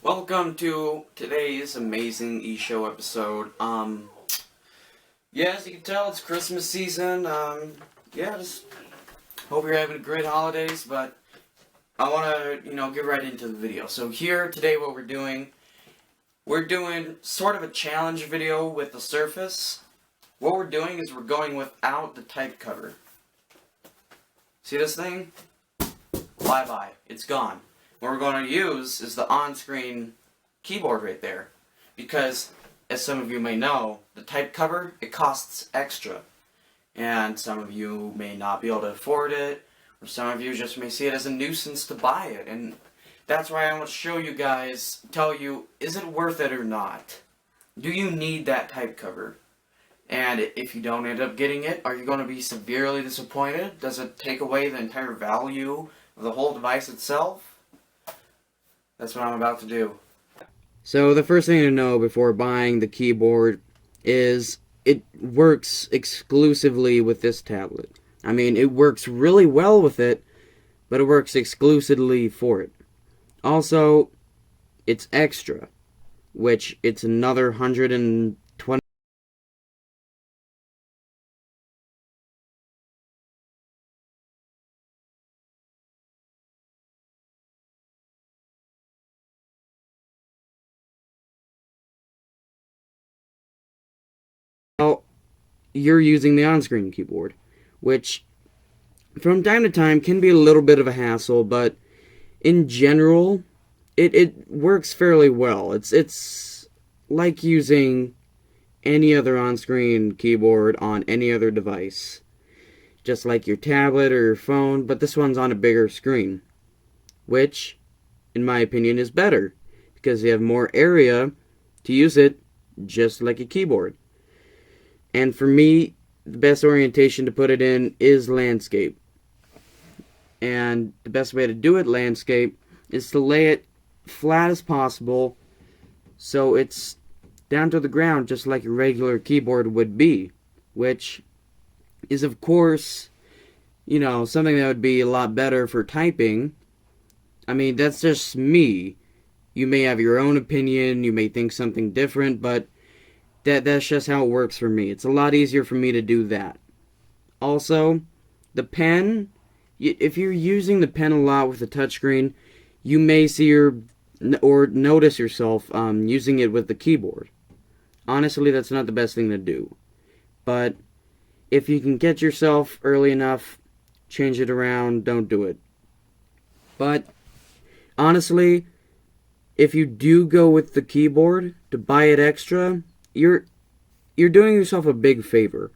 Welcome to today's amazing eShow episode. Yeah, as you can tell, it's Christmas season. Yeah, just hope you're having a great holidays, but I want to, get right into the video. So here, today, what we're doing sort of a challenge video with the Surface. What we're doing is we're going without the type cover. See this thing? Bye-bye. It's gone. What we're going to use is the on-screen keyboard right there. Because, as some of you may know, the type cover, it costs extra. And some of you may not be able to afford it, or some of you just may see it as a nuisance to buy it. And that's why I want to show you guys, tell you, is it worth it or not? Do you need that type cover? And if you don't end up getting it, are you going to be severely disappointed? Does it take away the entire value of the whole device itself? That's what I'm about to do. So the first thing to know before buying the keyboard is it works exclusively with this tablet. I mean, it works really well with it, but it works exclusively for it. Also, it's extra, which it's another $120. Well, you're using the on-screen keyboard, which from time to time can be a little bit of a hassle, but in general, it works fairly well. It's like using any other on-screen keyboard on any other device. Just like your tablet or your phone, but this one's on a bigger screen. Which, in my opinion, is better. Because you have more area to use it, just like a keyboard. And for me, the best orientation to put it in is landscape. And the best way to do it, landscape, is to lay it flat as possible so it's down to the ground just like a regular keyboard would be. Which is, of course, something that would be a lot better for typing. I mean, that's just me. You may have your own opinion, you may think something different, but that's just how it works for me. It's a lot easier for me to do that. Also, the pen, if you're using the pen a lot with the touchscreen, you may see or notice yourself using it with the keyboard. Honestly, that's not the best thing to do. But if you can get yourself early enough, change it around, don't do it. But honestly, if you do go with the keyboard to buy it extra, you're doing yourself a big favor.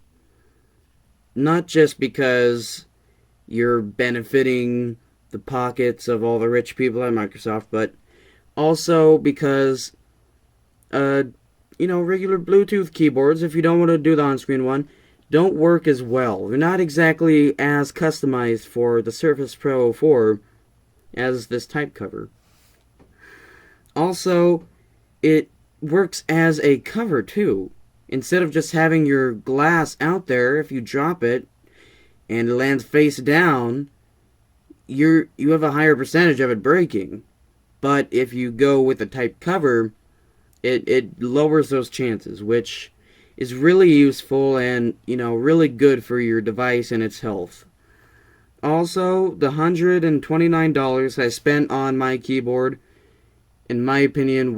Not just because you're benefiting the pockets of all the rich people at Microsoft, but also because, regular Bluetooth keyboards, if you don't want to do the on-screen one, don't work as well. They're not exactly as customized for the Surface Pro 4 as this type cover. Also, it works as a cover too. Instead of just having your glass out there, if you drop it and it lands face down, you have a higher percentage of it breaking. But if you go with a type cover, it lowers those chances, which is really useful and, really good for your device and its health. Also, the $129 I spent on my keyboard, in my opinion,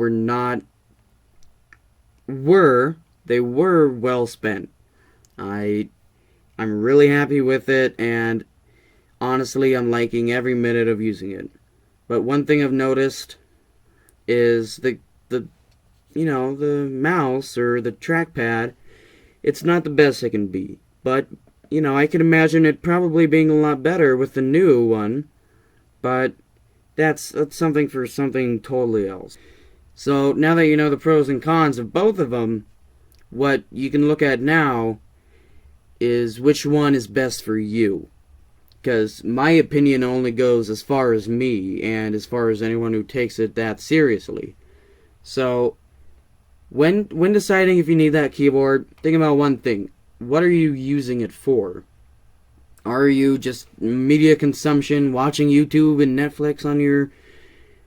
they were well spent. I'm really happy with it, and honestly, I'm liking every minute of using it. But one thing I've noticed is the mouse or the trackpad, it's not the best it can be. But, I can imagine it probably being a lot better with the new one. But that's something for something totally else. So now that you know the pros and cons of both of them, what you can look at now is which one is best for you. Because my opinion only goes as far as me and as far as anyone who takes it that seriously. So when deciding if you need that keyboard, think about one thing. What are you using it for? Are you just media consumption, watching YouTube and Netflix on your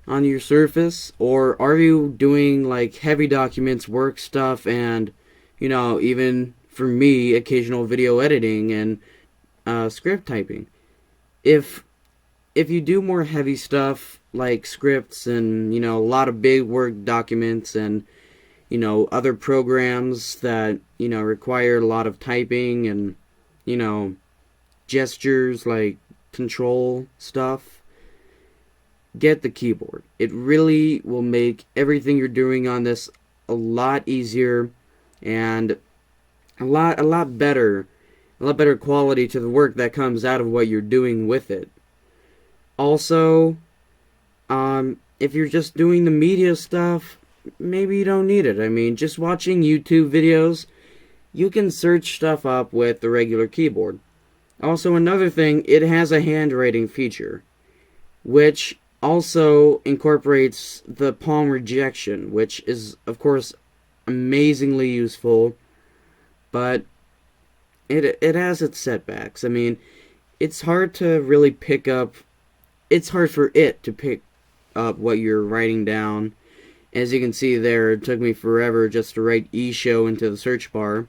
on your Surface, or are you doing like heavy documents, work stuff, and even for me, occasional video editing and script typing? If you do more heavy stuff like scripts and a lot of big work documents and other programs that require a lot of typing and you know gestures like control stuff, get the keyboard. It really will make everything you're doing on this a lot easier and a lot better quality to the work that comes out of what you're doing with it. Also, if you're just doing the media stuff, maybe you don't need it. I mean, just watching YouTube videos, you can search stuff up with the regular keyboard. Also, another thing, it has a handwriting feature, which also incorporates the palm rejection, which is, of course, amazingly useful, but it has its setbacks. I mean, it's hard to really pick up, it's hard for it to pick up what you're writing down. As you can see there, it took me forever just to write eShow into the search bar.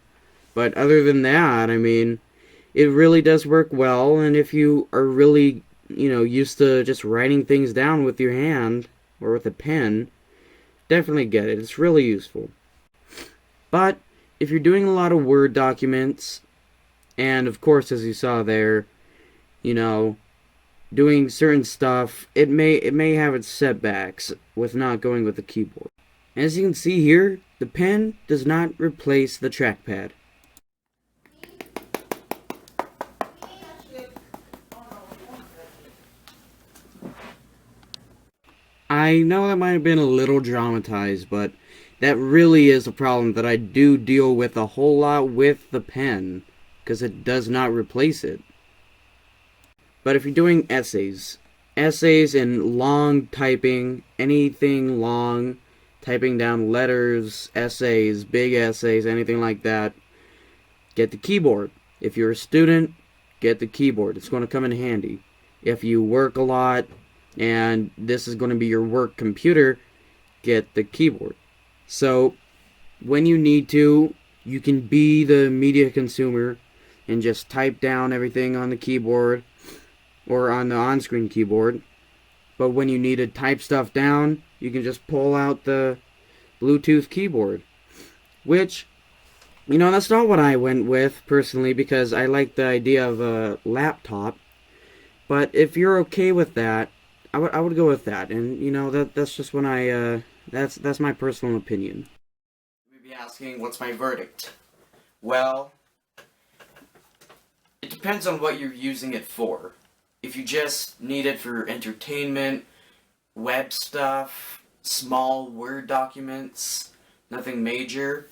But other than that, I mean, it really does work well, and if you are really, used to just writing things down with your hand or with a pen, definitely get it. It's really useful. But if you're doing a lot of Word documents, and of course, as you saw there, you know, doing certain stuff, it may have its setbacks with not going with the keyboard. As you can see here, the pen does not replace the trackpad. I know that might have been a little dramatized, but that really is a problem that I do deal with a whole lot with the pen, because it does not replace it. But if you're doing essays and long typing, anything long, typing down letters, essays, big essays, anything like that, get the keyboard. If you're a student, get the keyboard. It's going to come in handy. If you work a lot and this is going to be your work computer, get the keyboard. So when you need to, you can be the media consumer and just type down everything on the keyboard or on the on-screen keyboard. But when you need to type stuff down, you can just pull out the Bluetooth keyboard. Which, that's not what I went with personally, because I like the idea of a laptop. But if you're okay with that, I would go with that. And that's just when that's my personal opinion. You may be asking, what's my verdict? Well, it depends on what you're using it for. If you just need it for entertainment, web stuff, small Word documents, nothing major,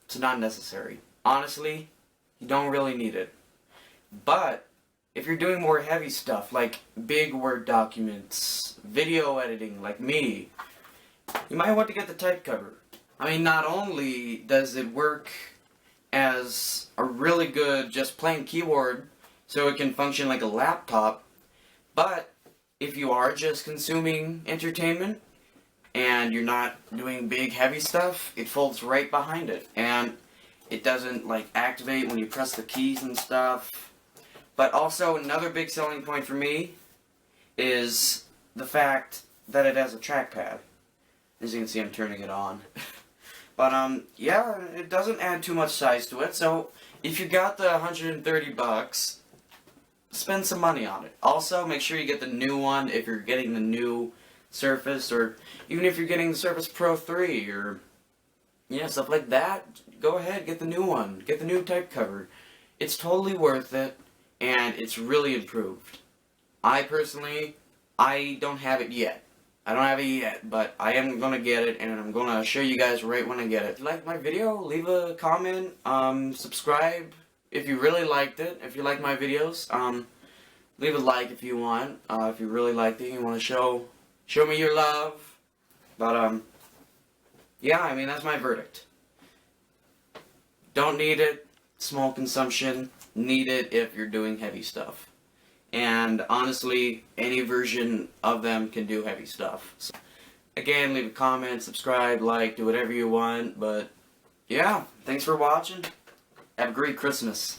it's not necessary. Honestly, you don't really need it. But if you're doing more heavy stuff, like big Word documents, video editing, like me, you might want to get the type cover. I mean, not only does it work as a really good just plain keyboard, so it can function like a laptop, but if you are just consuming entertainment and you're not doing big heavy stuff, it folds right behind it, and it doesn't activate when you press the keys and stuff. But also another big selling point for me is the fact that it has a trackpad. As you can see, I'm turning it on. But yeah, it doesn't add too much size to it, so if you got the $130, spend some money on it. Also, make sure you get the new one if you're getting the new Surface, or even if you're getting the Surface Pro 3, or stuff like that. Go ahead, get the new one. Get the new type cover. It's totally worth it, and it's really improved. I personally, I don't have it yet. I don't have it yet, but I am going to get it, and I'm going to show you guys right when I get it. If you like my video, leave a comment, subscribe if you really liked it, if you like my videos. Leave a like if you want, if you really liked it, you want to show me your love. But, yeah, I mean, that's my verdict. Don't need it, small consumption. Need it if you're doing heavy stuff. and honestly, any version of them can do heavy stuff. So, again, leave a comment, subscribe, like, do whatever you want, but yeah, thanks for watching. Have a great Christmas.